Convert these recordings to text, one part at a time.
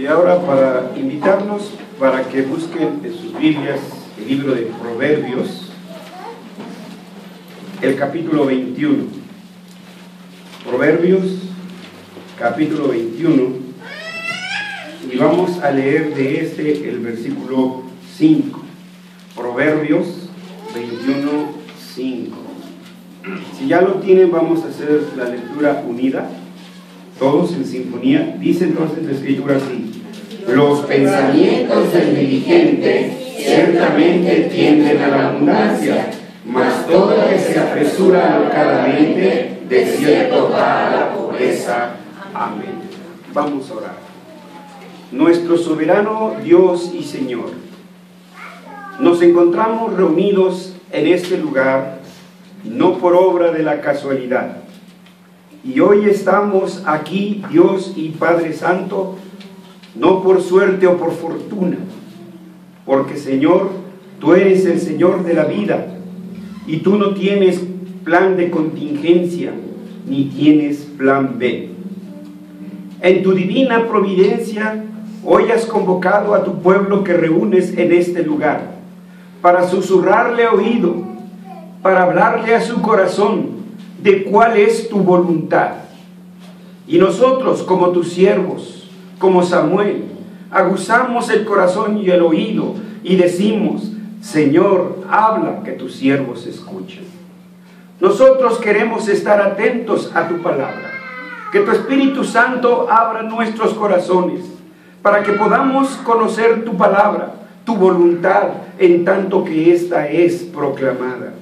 ahora para invitarnos para que busquen en sus Biblias el libro de Proverbios, el capítulo 21. Proverbios, capítulo 21, y vamos a leer de el versículo 5. Proverbios 21, 5. Si ya lo tienen, vamos a hacer la lectura unida, todos en sinfonía. Dice entonces la escritura así: los pensamientos del diligente ciertamente tienden a la abundancia, mas todo el que se apresura alocadamente, de cierto va a la pobreza. Amén. Vamos a orar. Nuestro soberano Dios y Señor, nos encontramos reunidos en este lugar no por obra de la casualidad, y hoy estamos aquí, Dios y Padre Santo, no por suerte o por fortuna, porque Señor, tú eres el Señor de la vida, y tú no tienes plan de contingencia, ni tienes plan B. En tu divina providencia, hoy has convocado a tu pueblo que reúnes en este lugar, para susurrarle oído, para hablarle a su corazón de cuál es tu voluntad. Y nosotros, como tus siervos, como Samuel, aguzamos el corazón y el oído y decimos: Señor, habla, que tus siervos escuchen. Nosotros queremos estar atentos a tu palabra, que tu Espíritu Santo abra nuestros corazones para que podamos conocer tu palabra, tu voluntad, en tanto que ésta es proclamada.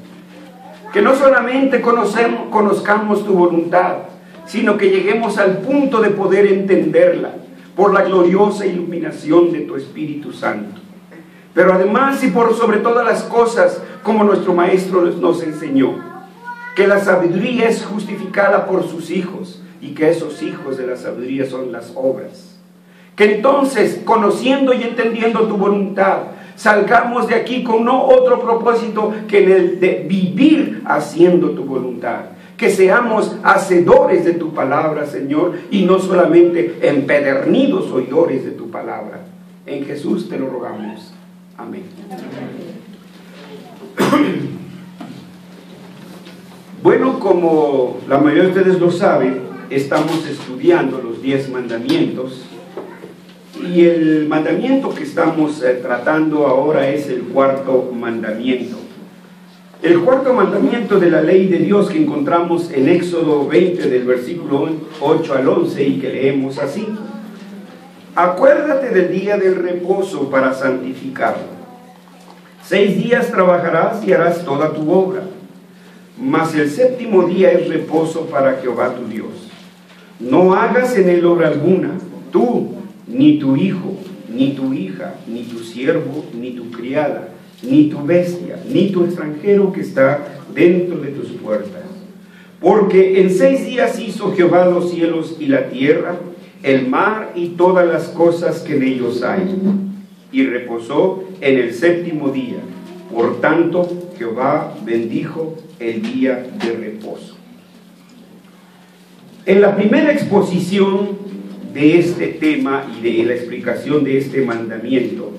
Que no solamente conozcamos tu voluntad, sino que lleguemos al punto de poder entenderla por la gloriosa iluminación de tu Espíritu Santo. Pero además y por sobre todas las cosas, como nuestro Maestro nos enseñó, que la sabiduría es justificada por sus hijos, y que esos hijos de la sabiduría son las obras. Que entonces, conociendo y entendiendo tu voluntad, salgamos de aquí con no otro propósito que en el de vivir haciendo tu voluntad. Que seamos hacedores de tu palabra, Señor, y no solamente empedernidos oidores de tu palabra. En Jesús te lo rogamos. Amén. Bueno, como la mayoría de ustedes lo saben, estamos estudiando los 10 mandamientos. Y el mandamiento que estamos tratando ahora es el cuarto mandamiento. El cuarto mandamiento de la ley de Dios que encontramos en Éxodo 20 del versículo 8 al 11 y que leemos así: acuérdate del día del reposo para santificarlo. 6 días trabajarás y harás toda tu obra, mas el séptimo día es reposo para Jehová tu Dios. No hagas en él obra alguna, tú, ni tu hijo, ni tu hija, ni tu siervo, ni tu criada, ni tu bestia, ni tu extranjero que está dentro de tus puertas. Porque en 6 días hizo Jehová los cielos y la tierra, el mar y todas las cosas que en ellos hay, y reposó en el séptimo día. Por tanto, Jehová bendijo el día de reposo. En la primera exposición de este tema y de la explicación de este mandamiento,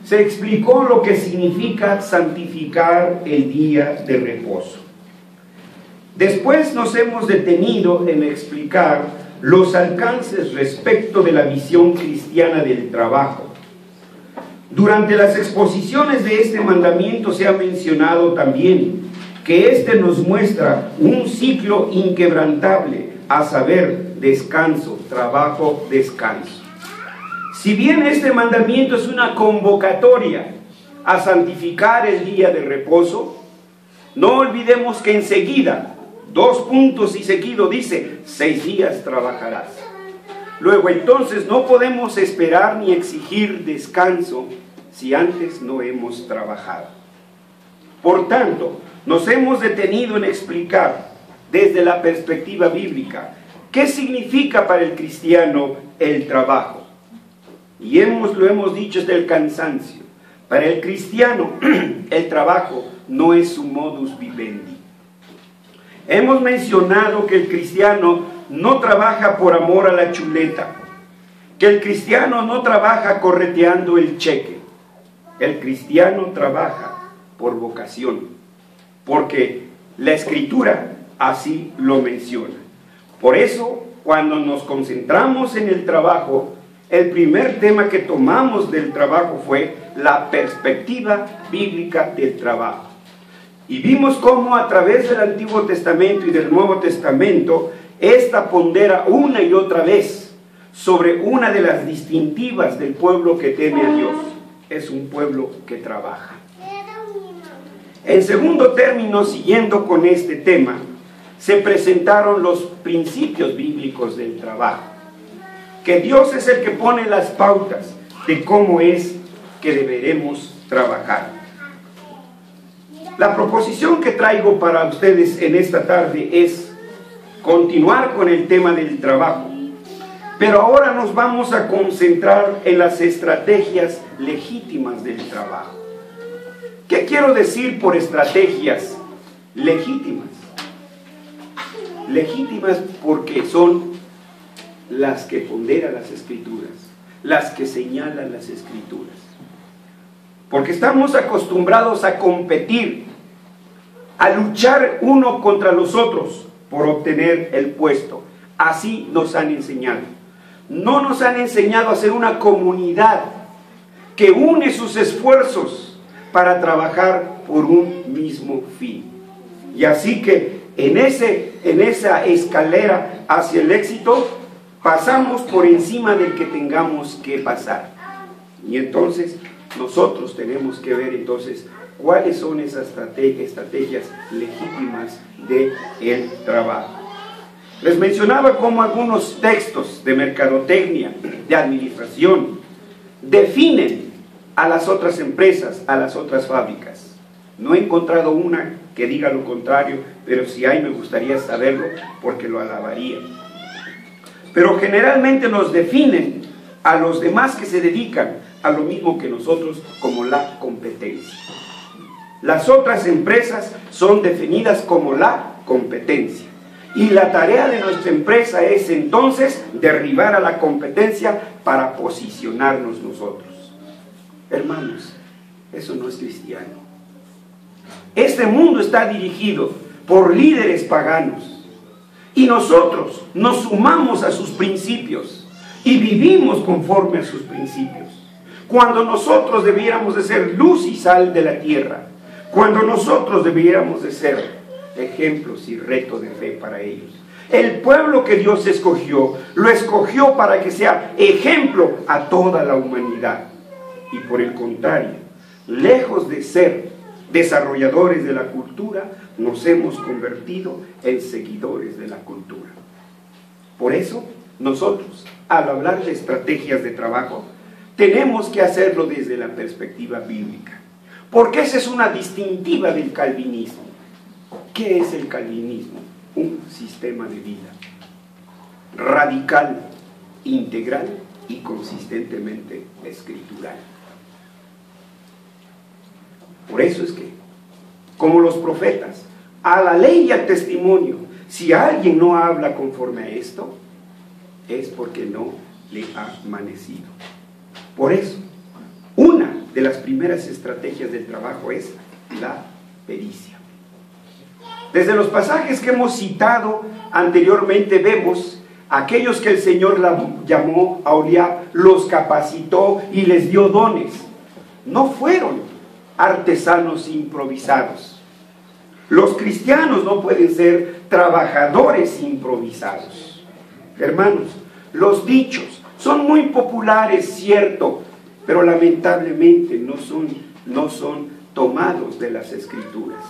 se explicó lo que significa santificar el día de reposo. Después nos hemos detenido en explicar los alcances respecto de la visión cristiana del trabajo. Durante las exposiciones de este mandamiento se ha mencionado también que este nos muestra un ciclo inquebrantable, a saber, descanso, trabajo, descanso. Si bien este mandamiento es una convocatoria a santificar el día de reposo, no olvidemos que enseguida, 2 puntos y seguido, dice: 6 días trabajarás. Luego entonces no podemos esperar ni exigir descanso si antes no hemos trabajado. Por tanto, nos hemos detenido en explicar desde la perspectiva bíblica qué significa para el cristiano el trabajo. Y lo hemos dicho desde el cansancio. Para el cristiano, el trabajo no es su modus vivendi. Hemos mencionado que el cristiano no trabaja por amor a la chuleta, que el cristiano no trabaja correteando el cheque. El cristiano trabaja por vocación, porque la Escritura así lo menciona. Por eso, cuando nos concentramos en el trabajo, el primer tema que tomamos del trabajo fue la perspectiva bíblica del trabajo. Y vimos cómo a través del Antiguo Testamento y del Nuevo Testamento, esta pondera una y otra vez sobre una de las distintivas del pueblo que teme a Dios. Es un pueblo que trabaja. En segundo término, siguiendo con este tema, se presentaron los principios bíblicos del trabajo. Que Dios es el que pone las pautas de cómo es que deberemos trabajar. La proposición que traigo para ustedes en esta tarde es continuar con el tema del trabajo, pero ahora nos vamos a concentrar en las estrategias legítimas del trabajo. ¿Qué quiero decir por estrategias legítimas? Legítimas porque son las que ponderan las Escrituras, las que señalan las Escrituras. Porque estamos acostumbrados a competir, a luchar uno contra los otros por obtener el puesto. Así nos han enseñado. No nos han enseñado a ser una comunidad que une sus esfuerzos para trabajar por un mismo fin. Y así que en esa escalera hacia el éxito, pasamos por encima del que tengamos que pasar. Y entonces nosotros tenemos que ver entonces cuáles son esas estrategias legítimas del trabajo. Les mencionaba cómo algunos textos de mercadotecnia, de administración, definen a las otras empresas, a las otras fábricas. No he encontrado una que diga lo contrario, pero si hay me gustaría saberlo porque lo alabaría. Pero generalmente nos definen a los demás que se dedican a lo mismo que nosotros como la competencia. Las otras empresas son definidas como la competencia. Y la tarea de nuestra empresa es entonces derribar a la competencia para posicionarnos nosotros. Hermanos, eso no es cristiano. Este mundo está dirigido por líderes paganos. Y nosotros nos sumamos a sus principios y vivimos conforme a sus principios. Cuando nosotros debiéramos de ser luz y sal de la tierra, cuando nosotros debiéramos de ser ejemplos y reto de fe para ellos. El pueblo que Dios escogió, lo escogió para que sea ejemplo a toda la humanidad. Y por el contrario, lejos de ser desarrolladores de la cultura, nos hemos convertido en seguidores de la cultura. Por eso, nosotros, al hablar de estrategias de trabajo, tenemos que hacerlo desde la perspectiva bíblica. Porque esa es una distintiva del calvinismo. ¿Qué es el calvinismo? Un sistema de vida radical, integral y consistentemente escritural. Por eso es que, como los profetas, a la ley y al testimonio, si alguien no habla conforme a esto, es porque no le ha amanecido. Por eso, una de las primeras estrategias del trabajo es la pericia. Desde los pasajes que hemos citado anteriormente vemos aquellos que el Señor llamó a Oliab, los capacitó y les dio dones. No fueron artesanos improvisados. Los cristianos no pueden ser trabajadores improvisados. Hermanos, los dichos son muy populares, cierto, pero lamentablemente no son tomados de las Escrituras.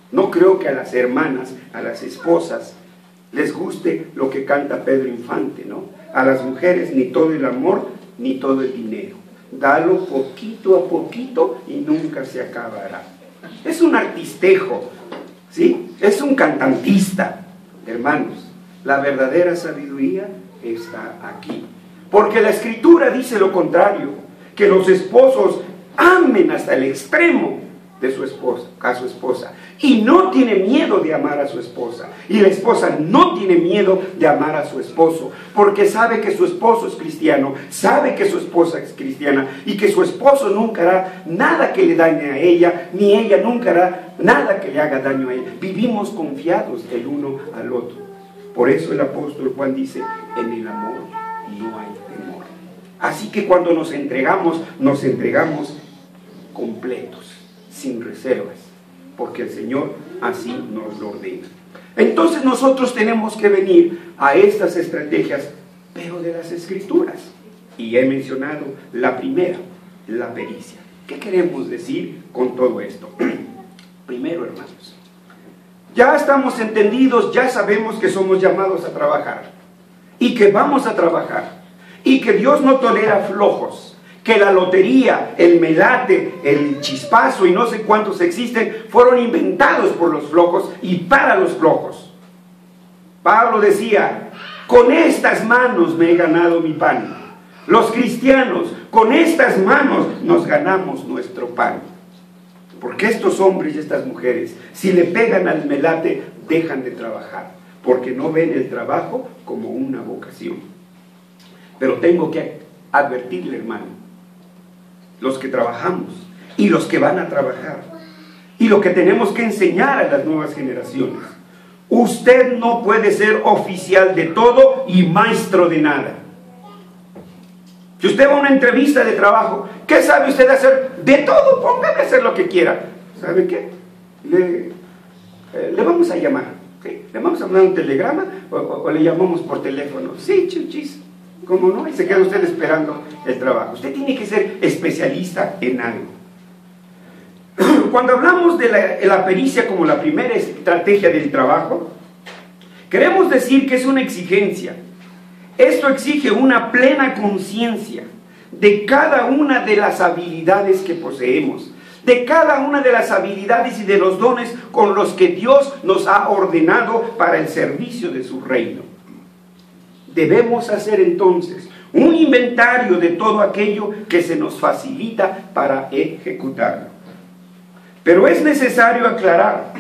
No creo que a las hermanas, a las esposas, les guste lo que canta Pedro Infante, ¿no? A las mujeres ni todo el amor, ni todo el dinero. Dalo poquito a poquito y nunca se acabará. Es un artistejo, ¿sí? Es un cantantista. Hermanos, la verdadera sabiduría está aquí. Porque la Escritura dice lo contrario, que los esposos amen hasta el extremo de su esposa, a su esposa, y no tiene miedo de amar a su esposa, y la esposa no tiene miedo de amar a su esposo, porque sabe que su esposo es cristiano, sabe que su esposa es cristiana, y que su esposo nunca hará nada que le dañe a ella, ni ella nunca hará nada que le haga daño a él. Vivimos confiados el uno al otro. Por eso el apóstol Juan dice, en el amor no hay temor. Así que cuando nos entregamos completos, sin reservas, porque el Señor así nos lo ordena. Entonces nosotros tenemos que venir a estas estrategias, pero de las Escrituras. Y he mencionado la primera, la pericia. ¿Qué queremos decir con todo esto? Primero, hermanos, ya estamos entendidos, ya sabemos que somos llamados a trabajar, y que vamos a trabajar, y que Dios no tolera flojos, que la lotería, el melate, el chispazo y no sé cuántos existen, fueron inventados por los flojos y para los flojos. Pablo decía, con estas manos me he ganado mi pan. Los cristianos, con estas manos nos ganamos nuestro pan. Porque estos hombres y estas mujeres, si le pegan al melate, dejan de trabajar, porque no ven el trabajo como una vocación. Pero tengo que advertirle, hermano, los que trabajamos y los que van a trabajar, y lo que tenemos que enseñar a las nuevas generaciones: usted no puede ser oficial de todo y maestro de nada. Si usted va a una entrevista de trabajo, ¿qué sabe usted hacer? De todo, póngame a hacer lo que quiera. ¿Sabe qué? Le vamos a llamar, ¿sí? Le vamos a mandar un telegrama o le llamamos por teléfono. Sí, chuchis, ¿cómo no? Y se queda usted esperando el trabajo. Usted tiene que ser especialista en algo. Cuando hablamos de la pericia como la primera estrategia del trabajo, queremos decir que es una exigencia. Esto exige una plena conciencia de cada una de las habilidades que poseemos, de cada una de las habilidades y de los dones con los que Dios nos ha ordenado para el servicio de su reino. Debemos hacer entonces un inventario de todo aquello que se nos facilita para ejecutarlo. Pero es necesario aclarar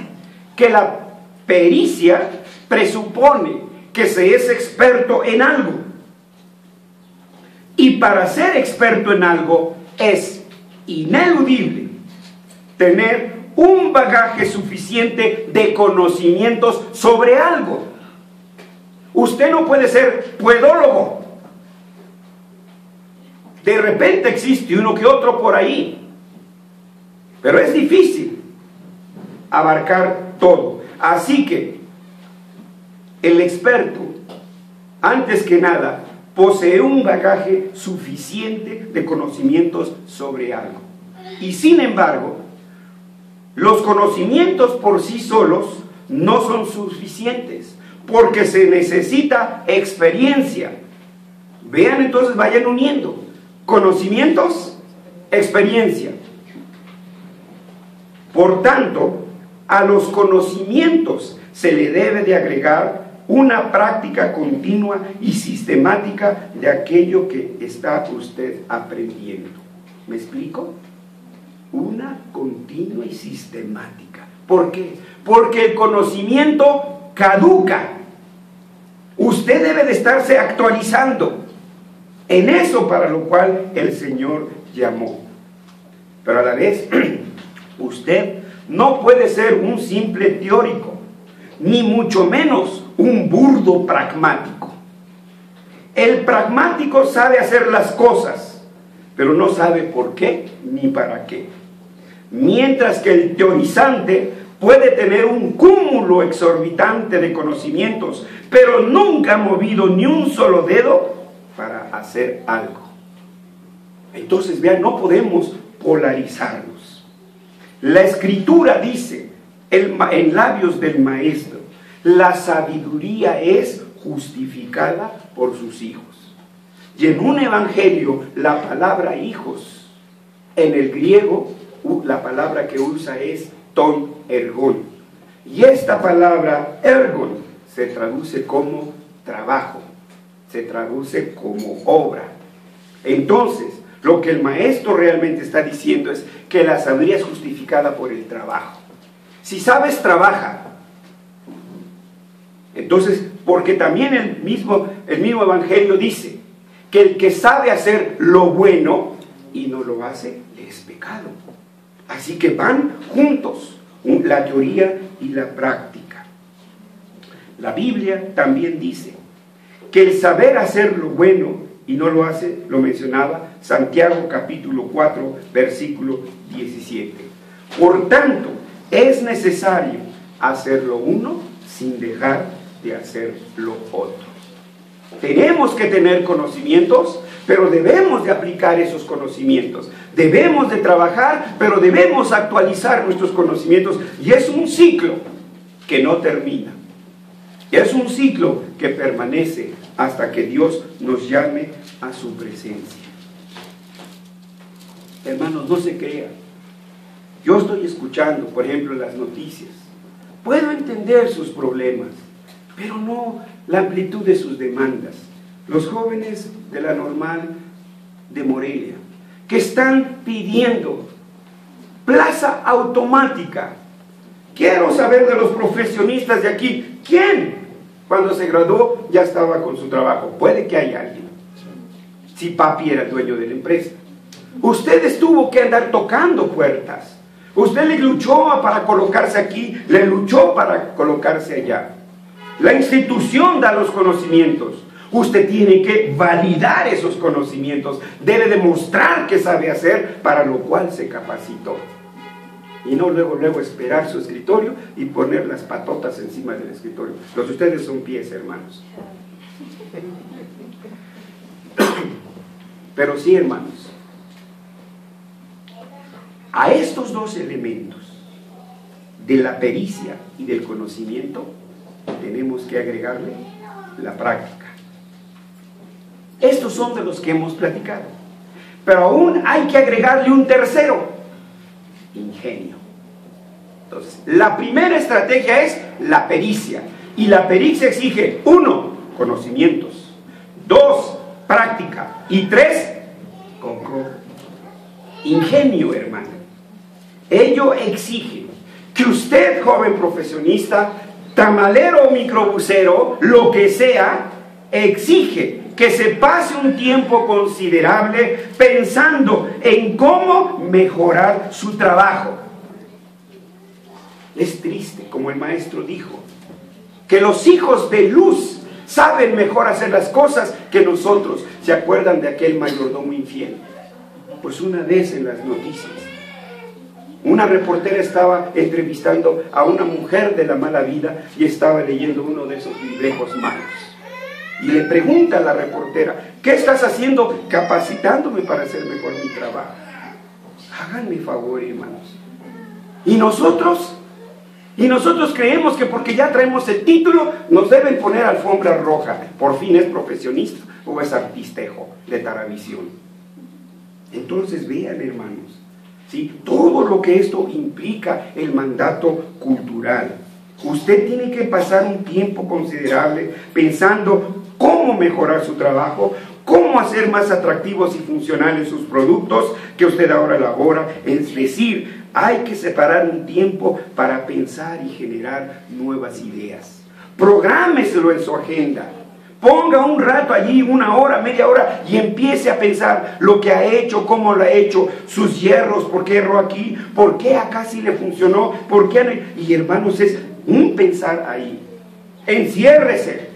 que la pericia presupone que se es experto en algo. Y para ser experto en algo es ineludible tener un bagaje suficiente de conocimientos sobre algo. Usted no puede ser puedólogo. De repente existe uno que otro por ahí, pero es difícil abarcar todo. Así que el experto, antes que nada, posee un bagaje suficiente de conocimientos sobre algo. Y sin embargo, los conocimientos por sí solos no son suficientes, porque se necesita experiencia. Vean entonces, vayan uniendo conocimientos, experiencia. Por tanto, a los conocimientos se le debe de agregar una práctica continua y sistemática de aquello que está usted aprendiendo. ¿Me explico? Una continua y sistemática. ¿Por qué? Porque el conocimiento caduca. Usted debe de estarse actualizando en eso para lo cual el Señor llamó. Pero a la vez, usted no puede ser un simple teórico, ni mucho menos un burdo pragmático. El pragmático sabe hacer las cosas, pero no sabe por qué ni para qué. Mientras que el teorizante puede tener un cúmulo exorbitante de conocimientos, pero nunca ha movido ni un solo dedo para hacer algo. Entonces, vean, no podemos polarizarnos. La Escritura dice, en labios del Maestro, la sabiduría es justificada por sus hijos. Y en un evangelio, la palabra hijos, en el griego, la palabra que usa es ton ergon. Y esta palabra ergon se traduce como trabajo, se traduce como obra. Entonces, Lo que el maestro realmente está diciendo es que la sabiduría es justificada por el trabajo. Si sabes, trabaja. Entonces, porque también el mismo Evangelio dice que el que sabe hacer lo bueno y no lo hace, le es pecado. Así que van juntos, la teoría y la práctica. La Biblia también dice que el saber hacer lo bueno y no lo hace, lo mencionaba Santiago capítulo 4, versículo 17. Por tanto, es necesario hacer lo uno sin dejar de hacer lo otro. Tenemos que tener conocimientos, pero debemos de aplicar esos conocimientos. Debemos de trabajar, pero debemos actualizar nuestros conocimientos. Y es un ciclo que no termina. Es un ciclo que permanece hasta que Dios nos llame a su presencia. Hermanos, no se crean. Yo estoy escuchando, por ejemplo, las noticias. Puedo entender sus problemas, pero no la amplitud de sus demandas. Los jóvenes de la Normal de Morelia, que están pidiendo plaza automática. Quiero saber de los profesionistas de aquí, ¿quién cuando se graduó ya estaba con su trabajo? Puede que haya alguien, si papi era el dueño de la empresa. Usted tuvo que andar tocando puertas. Usted le luchó para colocarse aquí, le luchó para colocarse allá. La institución da los conocimientos. Usted tiene que validar esos conocimientos. Debe demostrar que sabe hacer, para lo cual se capacitó. Y no luego esperar su escritorio y poner las patotas encima del escritorio. Los de ustedes son pies, hermanos. Pero sí, hermanos, a estos dos elementos de la pericia y del conocimiento tenemos que agregarle la práctica. Estos son de los que hemos platicado, pero aún hay que agregarle un tercero: ingenio. Entonces, la primera estrategia es la pericia, y la pericia exige 1, conocimientos; 2, práctica; y 3, ingenio, hermano. Ello exige que usted, joven profesionista, tamalero o microbusero, lo que sea, exige que se pase un tiempo considerable pensando en cómo mejorar su trabajo. Es triste, como el maestro dijo, que los hijos de luz saben mejor hacer las cosas que nosotros. ¿Se acuerdan de aquel mayordomo infiel? Pues una vez en las noticias, una reportera estaba entrevistando a una mujer de la mala vida y estaba leyendo uno de esos librejos malos. Y le pregunta a la reportera: ¿qué estás haciendo? Capacitándome para hacer mejor mi trabajo. Háganme favor, hermanos. Y nosotros creemos que porque ya traemos el título nos deben poner alfombra roja. Por fin es profesionista o es artistejo de Taravisión. Entonces vean, hermanos, ¿sí?, todo lo que esto implica, el mandato cultural. Usted tiene que pasar un tiempo considerable pensando cómo mejorar su trabajo, cómo hacer más atractivos y funcionales sus productos que usted ahora elabora. Es decir, hay que separar un tiempo para pensar y generar nuevas ideas. Prográmeselo en su agenda. Ponga un rato allí, 1 hora, media hora, y empiece a pensar lo que ha hecho, cómo lo ha hecho, sus hierros, por qué erró aquí, por qué acá sí le funcionó, por qué no. Y hermanos, es un pensar ahí. Enciérrese.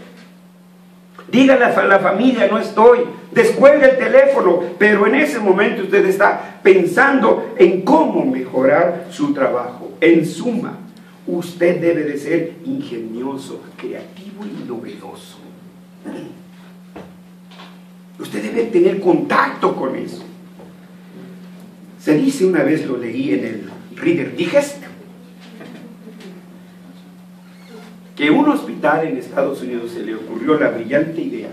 Dígale a la familia: no estoy. Descuelgue el teléfono. Pero en ese momento usted está pensando en cómo mejorar su trabajo. En suma, usted debe de ser ingenioso, creativo y novedoso. Usted debe tener contacto con eso. Se dice, una vez lo leí en el Reader Digest, que un hospital en Estados Unidos se le ocurrió la brillante idea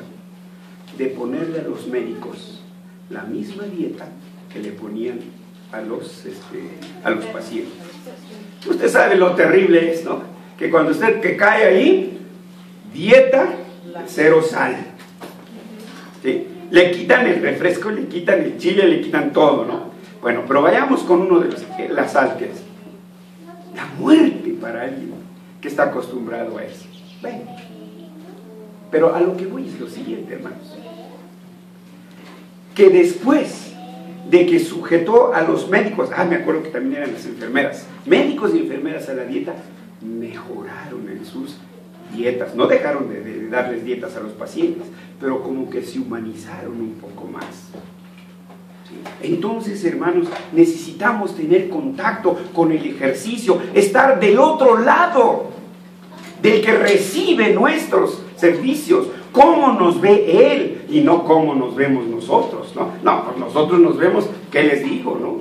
de ponerle a los médicos la misma dieta que le ponían a los pacientes. Usted sabe lo terrible es, ¿no? Que cuando usted que cae ahí, dieta 0 sal, ¿sí? le quitan el refresco, le quitan el chile, le quitan todo, ¿no? Bueno, pero vayamos con uno de las artes. La muerte para alguien que está acostumbrado a eso. Bueno, pero a lo que voy es lo siguiente, hermanos. Que después de que sujetó a los médicos, me acuerdo que también eran las enfermeras, médicos y enfermeras a la dieta, mejoraron en sus dietas, no dejaron de darles dietas a los pacientes, pero como que se humanizaron un poco más. ¿Sí? Entonces, hermanos, necesitamos tener contacto con el ejercicio, estar del otro lado, del que recibe nuestros servicios, cómo nos ve Él y no cómo nos vemos nosotros, ¿no? No, pues nosotros nos vemos, ¿qué les digo, no?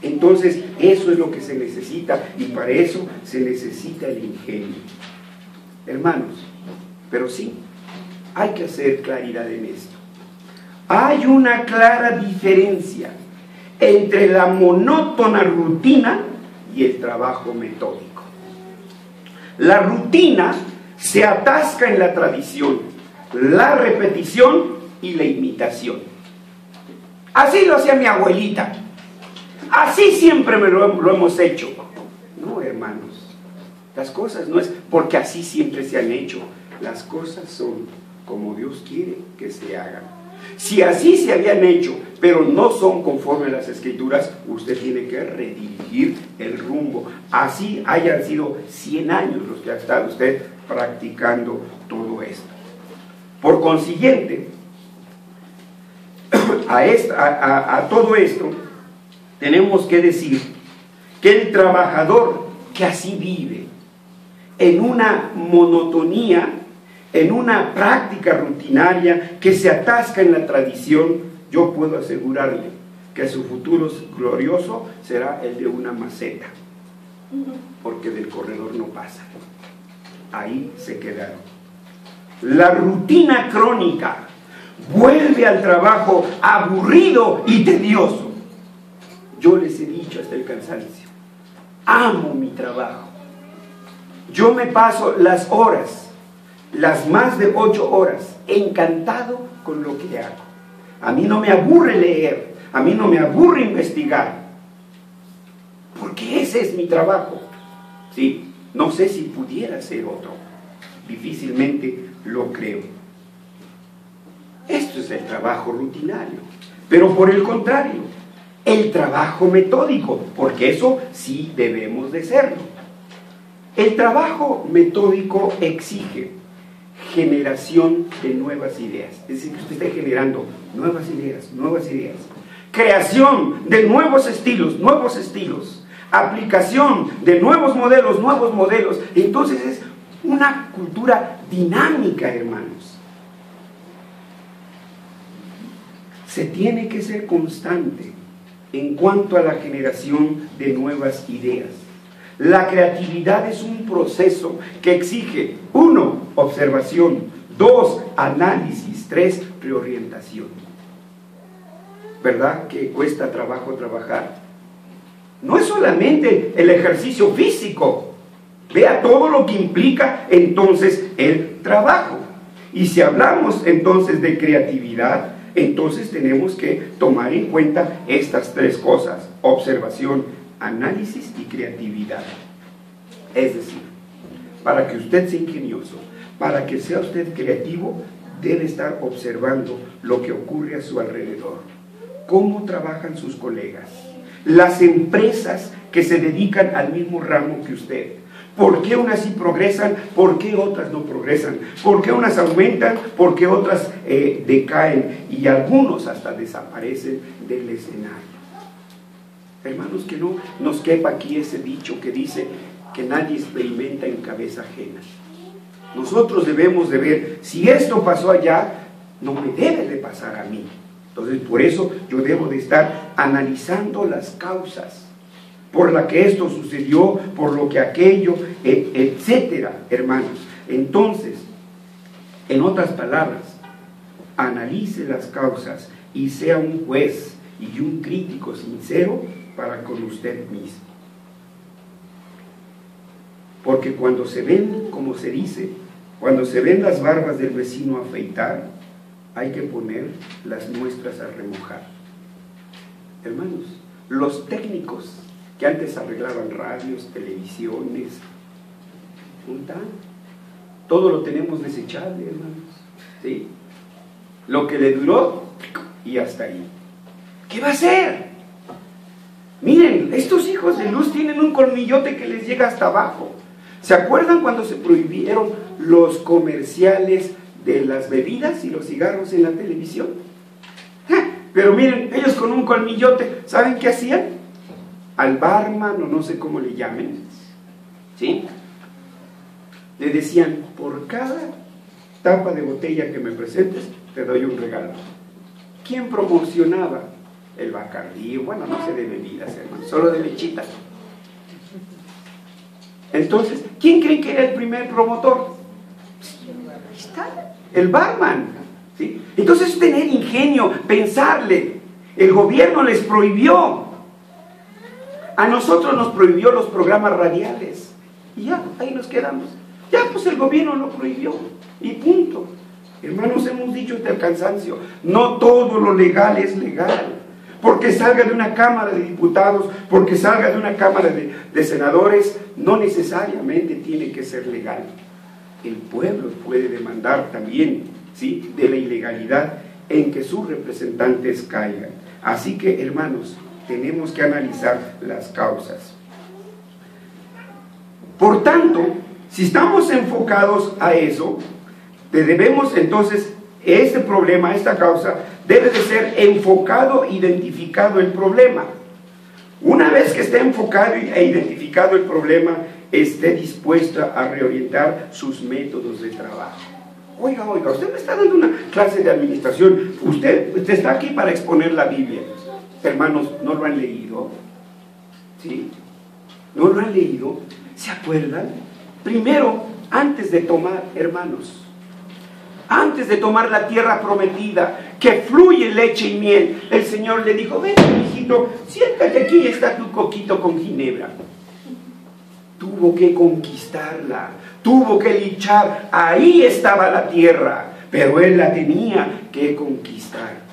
Entonces, eso es lo que se necesita y para eso se necesita el ingenio. Hermanos, pero sí, hay que hacer claridad en esto. Hay una clara diferencia entre la monótona rutina y el trabajo metódico. La rutina se atasca en la tradición, la repetición y la imitación. Así lo hacía mi abuelita. Así siempre lo hemos hecho. No, hermanos, las cosas no es porque así siempre se han hecho. Las cosas son como Dios quiere que se hagan. Si así se habían hecho, pero no son conforme a las Escrituras, usted tiene que redirigir el rumbo. Así hayan sido 100 años los que ha estado usted practicando todo esto. Por consiguiente, a todo esto, tenemos que decir que el trabajador que así vive, en una monotonía, en una práctica rutinaria que se atasca en la tradición, yo puedo asegurarle que su futuro glorioso será el de una maceta, porque del corredor no pasa. Ahí se quedaron. La rutina crónica vuelve al trabajo aburrido y tedioso. Yo les he dicho hasta el cansancio, amo mi trabajo. Yo me paso las horas, las más de 8 horas, encantado con lo que hago. A mí no me aburre leer, a mí no me aburre investigar, porque ese es mi trabajo. Sí, no sé si pudiera ser otro, difícilmente lo creo. Esto es el trabajo rutinario, pero por el contrario, el trabajo metódico, porque eso sí debemos de serlo. El trabajo metódico exige generación de nuevas ideas, es decir, que usted esté generando nuevas ideas, creación de nuevos estilos, aplicación de nuevos modelos. Entonces es una cultura dinámica, hermanos. Se tiene que ser constante en cuanto a la generación de nuevas ideas. La creatividad es un proceso que exige 1, observación, 2, análisis, 3, reorientación. ¿Verdad que cuesta trabajo trabajar? No es solamente el ejercicio físico, vea todo lo que implica entonces el trabajo. Y si hablamos entonces de creatividad, entonces tenemos que tomar en cuenta estas 3 cosas: observación, análisis y creatividad. Es decir, para que usted sea ingenioso, para que sea usted creativo, debe estar observando lo que ocurre a su alrededor, cómo trabajan sus colegas, las empresas que se dedican al mismo ramo que usted. ¿Por qué unas sí progresan? ¿Por qué otras no progresan? ¿Por qué unas aumentan? ¿Por qué otras decaen? Y algunos hasta desaparecen del escenario. Hermanos, que no nos quepa aquí ese dicho que dice que nadie experimenta en cabeza ajena. Nosotros debemos de ver, si esto pasó allá, no me debe de pasar a mí. Entonces, por eso yo debo de estar analizando las causas por la que esto sucedió, por lo que aquello, etcétera, hermanos. Entonces, en otras palabras, analice las causas y sea un juez y un crítico sincero para con usted mismo. Porque cuando se ven, como se dice, cuando se ven las barbas del vecino afeitar, hay que poner las nuestras a remojar. Hermanos, los técnicos que antes arreglaban radios, televisiones, todo lo tenemos desechable, hermanos, ¿sí? Lo que le duró y hasta ahí. ¿Qué va a hacer? Miren, estos hijos de luz tienen un colmillote que les llega hasta abajo. ¿Se acuerdan cuando se prohibieron los comerciales de las bebidas y los cigarros en la televisión? Pero miren, ellos con un colmillote, ¿saben qué hacían? Al barman, o no sé cómo le llamen, ¿sí? Le decían, por cada tapa de botella que me presentes, te doy un regalo. ¿Quién promocionaba? El Bacardí, bueno, no sé de bebidas, hermano, solo de lechita. Entonces, ¿quién creen que era el primer promotor? Ahí está, el barman, ¿sí? Entonces es tener ingenio, pensarle. El gobierno les prohibió. A nosotros nos prohibió los programas radiales. Y ya, ahí nos quedamos. Ya, pues el gobierno lo prohibió. Y punto. Hermanos, hemos dicho hasta el cansancio, no todo lo legal es legal. Porque salga de una Cámara de Diputados, porque salga de una Cámara de Senadores, no necesariamente tiene que ser legal. El pueblo puede demandar también, ¿sí?, de la ilegalidad en que sus representantes caigan. Así que, hermanos, tenemos que analizar las causas. Por tanto, si estamos enfocados a eso, debemos entonces, este problema, esta causa, debe de ser enfocado, identificado el problema. Una vez que esté enfocado e identificado el problema, esté dispuesta a reorientar sus métodos de trabajo. Oiga, usted me está dando una clase de administración, usted está aquí para exponer la Biblia. Hermanos, ¿no lo han leído? ¿Sí? ¿No lo han leído? ¿Se acuerdan? Primero, antes de tomar, hermanos, antes de tomar la tierra prometida, que fluye leche y miel, el Señor le dijo, ven, hijito, siéntate aquí, está tu coquito con ginebra. Tuvo que conquistarla, tuvo que luchar, ahí estaba la tierra, pero él la tenía que conquistar.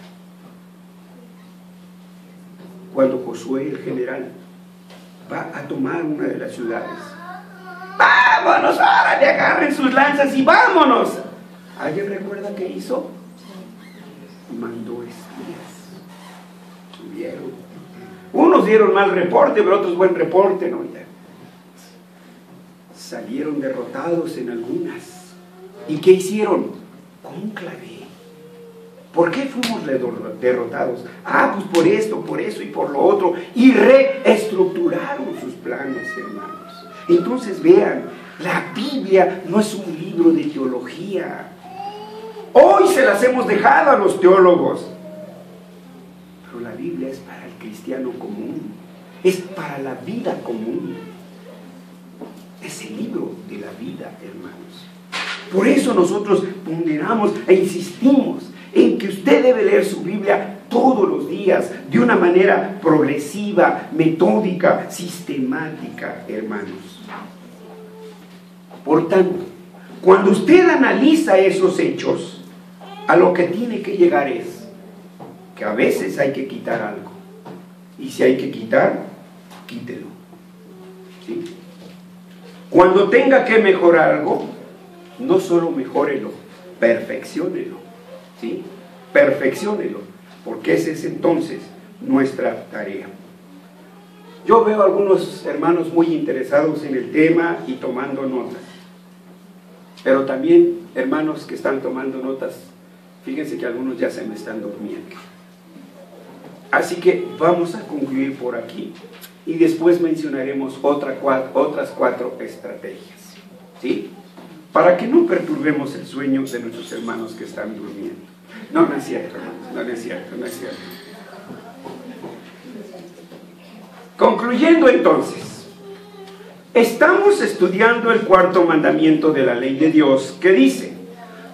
Cuando Josué, el general, va a tomar una de las ciudades, ¡vámonos! Ahora le agarren sus lanzas y vámonos. ¿Alguien recuerda qué hizo? Mandó espías. Subieron. Unos dieron mal reporte, pero otros buen reporte, ¿no? Ya. Salieron derrotados en algunas. ¿Y qué hicieron? Cónclave. ¿Por qué fuimos derrotados? Pues por esto, por eso y por lo otro. Y reestructuraron sus planes, hermanos. Entonces vean, la Biblia no es un libro de teología. Hoy se las hemos dejado a los teólogos. Pero la Biblia es para el cristiano común. Es para la vida común. Es el libro de la vida, hermanos. Por eso nosotros ponderamos e insistimos en que usted debe leer su Biblia todos los días, de una manera progresiva, metódica, sistemática, hermanos. Por tanto, cuando usted analiza esos hechos, a lo que tiene que llegar es que a veces hay que quitar algo. Y si hay que quitar, quítelo. ¿Sí? Cuando tenga que mejorar algo, no solo mejórelo, perfecciónelo. ¿Sí? Perfecciónelo, porque esa es entonces nuestra tarea. Yo veo a algunos hermanos muy interesados en el tema y tomando notas, pero también hermanos que están tomando notas, fíjense que algunos ya se me están durmiendo. Así que vamos a concluir por aquí y después mencionaremos otras 4 estrategias, ¿sí? Para que no perturbemos el sueño de nuestros hermanos que están durmiendo. No es cierto, hermanos, no es cierto. Concluyendo entonces, estamos estudiando el 4º mandamiento de la ley de Dios, que dice: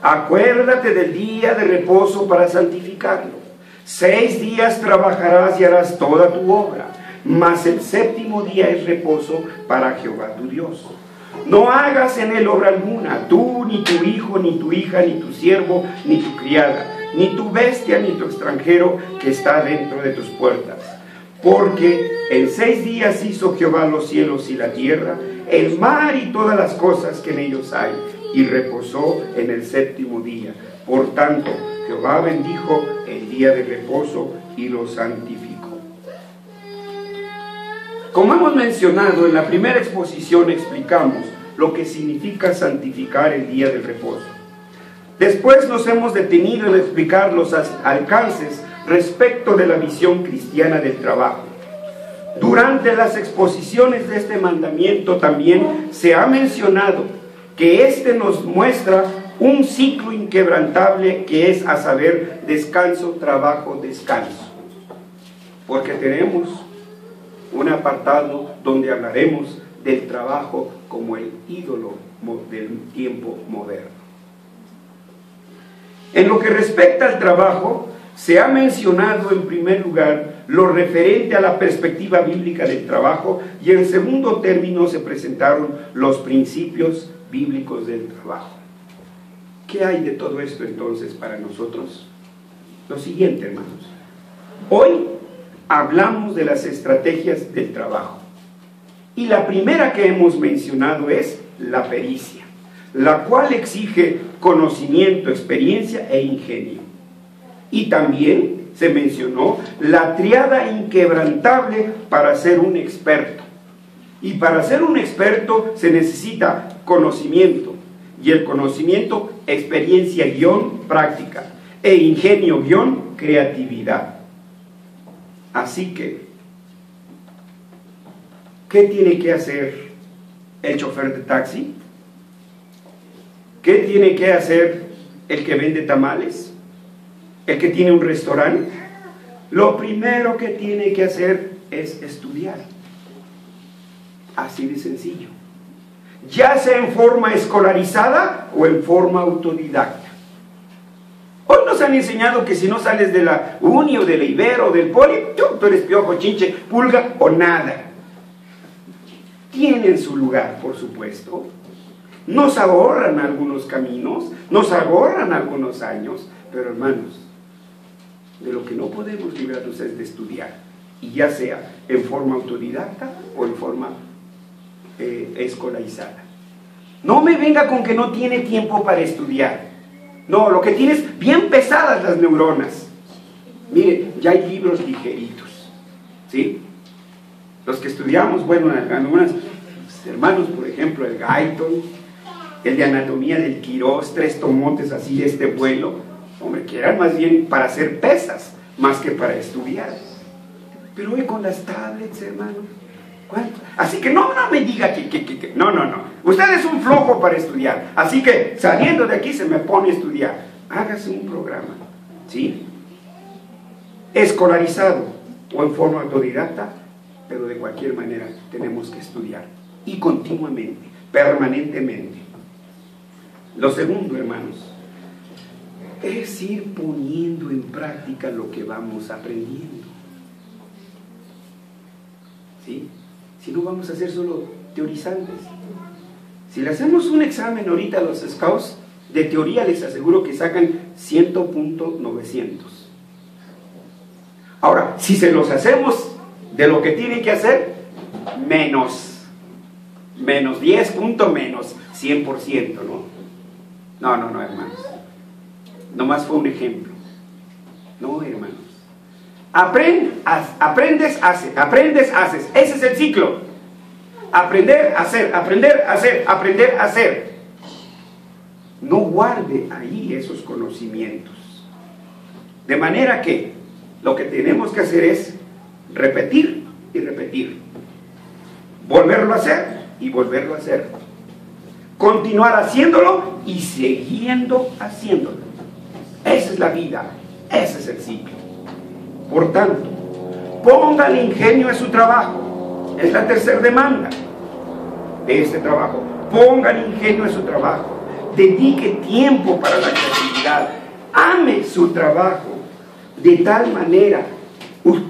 acuérdate del día de reposo para santificarlo. 6 días trabajarás y harás toda tu obra, mas el 7º día es reposo para Jehová tu Dios. No hagas en él obra alguna, tú, ni tu hijo, ni tu hija, ni tu siervo, ni tu criada, ni tu bestia, ni tu extranjero que está dentro de tus puertas. Porque en 6 días hizo Jehová los cielos y la tierra, el mar y todas las cosas que en ellos hay, y reposó en el 7º día. Por tanto, Jehová bendijo el día de reposo y lo santificó. Como hemos mencionado, en la primera exposición explicamos lo que significa santificar el día del reposo. Después nos hemos detenido en explicar los alcances respecto de la visión cristiana del trabajo. Durante las exposiciones de este mandamiento también se ha mencionado que este nos muestra un ciclo inquebrantable que es, a saber, descanso, trabajo, descanso. Porque tenemos un apartado donde hablaremos del trabajo como el ídolo del tiempo moderno. En lo que respecta al trabajo, se ha mencionado en primer lugar lo referente a la perspectiva bíblica del trabajo, y en segundo término se presentaron los principios bíblicos del trabajo. ¿Qué hay de todo esto entonces para nosotros? Lo siguiente, hermanos. Hoy hablamos de las estrategias del trabajo. Y la primera que hemos mencionado es la pericia, la cual exige conocimiento, experiencia e ingenio. Y también se mencionó la triada inquebrantable para ser un experto. Y para ser un experto se necesita conocimiento. Y el conocimiento, experiencia práctica. E ingenio creatividad. Así que, ¿qué tiene que hacer el chofer de taxi? ¿Qué tiene que hacer el que vende tamales? ¿El que tiene un restaurante? Lo primero que tiene que hacer es estudiar. Así de sencillo. Ya sea en forma escolarizada o en forma autodidacta. Hoy nos han enseñado que si no sales de la uni o de la Ibero o del Poli, tú eres piojo, chinche, pulga o nada. Tienen su lugar, por supuesto. Nos ahorran algunos caminos, nos ahorran algunos años, pero hermanos, de lo que no podemos librarnos es de estudiar, y ya sea en forma autodidacta o en forma escolarizada. No me venga con que no tiene tiempo para estudiar. No, lo que tiene es bien pesadas las neuronas. Mire, ya hay libros ligeritos, ¿sí? Los que estudiamos, bueno, algunos hermanos, por ejemplo, el Guyton, el de anatomía del Quirós, 3 tomotes así de este vuelo, hombre, que eran más bien para hacer pesas, más que para estudiar. Pero hoy con las tablets, hermanos, ¿cuánto? Así que no me diga que no. Usted es un flojo para estudiar, así que saliendo de aquí se me pone a estudiar. Hágase un programa, ¿sí? Escolarizado o en forma autodidacta, pero de cualquier manera tenemos que estudiar, y continuamente, permanentemente. Lo segundo, hermanos, es ir poniendo en práctica lo que vamos aprendiendo, ¿sí? Si no, vamos a ser solo teorizantes. Si le hacemos un examen ahorita a los scouts de teoría, les aseguro que sacan 100.900. Ahora, si se los hacemos de lo que tienen que hacer, menos 10 puntos menos 100%, ¿no? No, hermanos. Nomás fue un ejemplo. No, hermanos. Aprendes, haces. Ese es el ciclo. Aprender, hacer, aprender, hacer, aprender, hacer. No guarde ahí esos conocimientos. De manera que lo que tenemos que hacer es repetir y repetir. Volverlo a hacer y volverlo a hacer. Continuar haciéndolo y siguiendo haciéndolo. Esa es la vida, ese es el ciclo. Por tanto, póngale ingenio a su trabajo. Es la tercera demanda de este trabajo. Póngale ingenio a su trabajo. Dedique tiempo para la creatividad. Ame su trabajo de tal manera.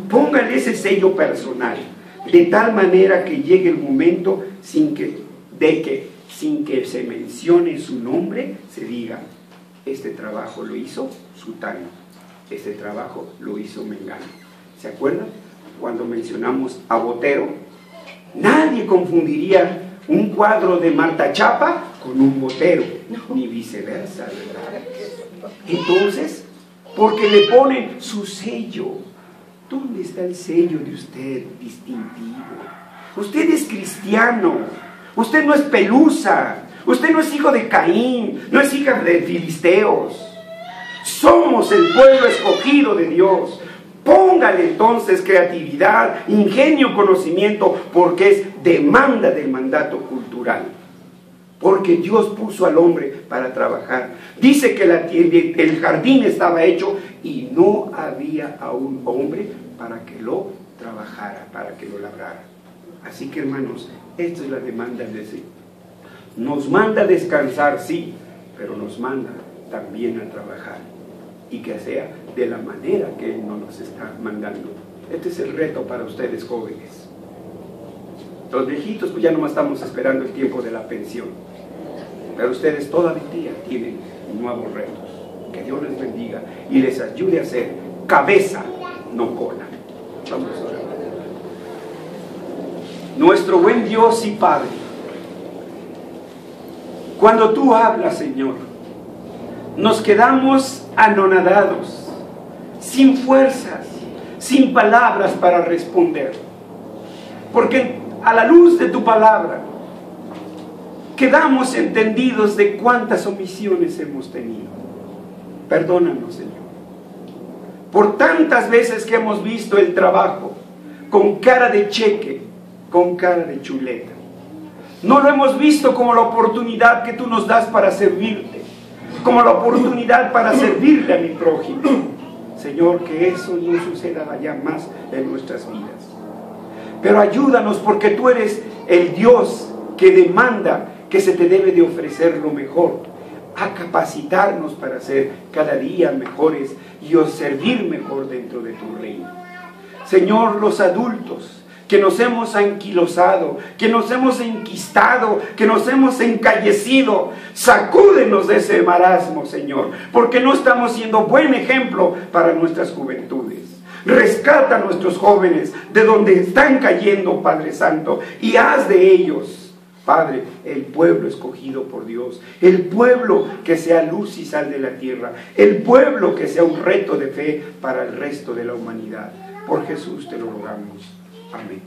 Póngale ese sello personal. De tal manera que llegue el momento sin que se mencione su nombre, se diga: este trabajo lo hizo Sutano, este trabajo lo hizo Mengano. ¿Se acuerdan? Cuando mencionamos a Botero, nadie confundiría un cuadro de Marta Chapa con un Botero, ni viceversa, ¿verdad? Entonces, porque le ponen su sello. ¿Dónde está el sello de usted distintivo? Usted es cristiano, usted no es Pelusa, usted no es hijo de Caín, no es hija de filisteos. Somos el pueblo escogido de Dios. Póngale entonces creatividad, ingenio, conocimiento, porque es demanda del mandato cultural. Porque Dios puso al hombre para trabajar. Dice que el jardín estaba hecho y no había a un hombre para que lo trabajara, para que lo labrara. Así que, hermanos, esta es la demanda de Dios. Nos manda a descansar, sí, pero nos manda también a trabajar. Y que sea de la manera que Él nos está mandando. Este es el reto para ustedes, jóvenes. Los viejitos, pues ya nomás estamos esperando el tiempo de la pensión. Pero ustedes todavía tienen nuevos retos. Que Dios les bendiga y les ayude a ser cabeza, no cola. Vamos a orar. Nuestro buen Dios y Padre, cuando tú hablas, Señor, nos quedamos anonadados, sin fuerzas, sin palabras para responder. Porque a la luz de tu palabra, quedamos entendidos de cuántas omisiones hemos tenido. Perdónanos, Señor, por tantas veces que hemos visto el trabajo con cara de cheque, con cara de chuleta. No lo hemos visto como la oportunidad que tú nos das para servirte, como la oportunidad para servirle a mi prójimo. Señor, que eso no suceda ya más en nuestras vidas. Pero ayúdanos, porque tú eres el Dios que demanda que se te debe de ofrecer lo mejor, a capacitarnos para ser cada día mejores y servir mejor dentro de tu reino. Señor, los adultos que nos hemos anquilosado, que nos hemos enquistado, que nos hemos encallecido, sacúdenos de ese marasmo, Señor, porque no estamos siendo buen ejemplo para nuestras juventudes. Rescata a nuestros jóvenes de donde están cayendo, Padre Santo, y haz de ellos, Padre, el pueblo escogido por Dios, el pueblo que sea luz y sal de la tierra, el pueblo que sea un reto de fe para el resto de la humanidad. Por Jesús te lo rogamos. Amén.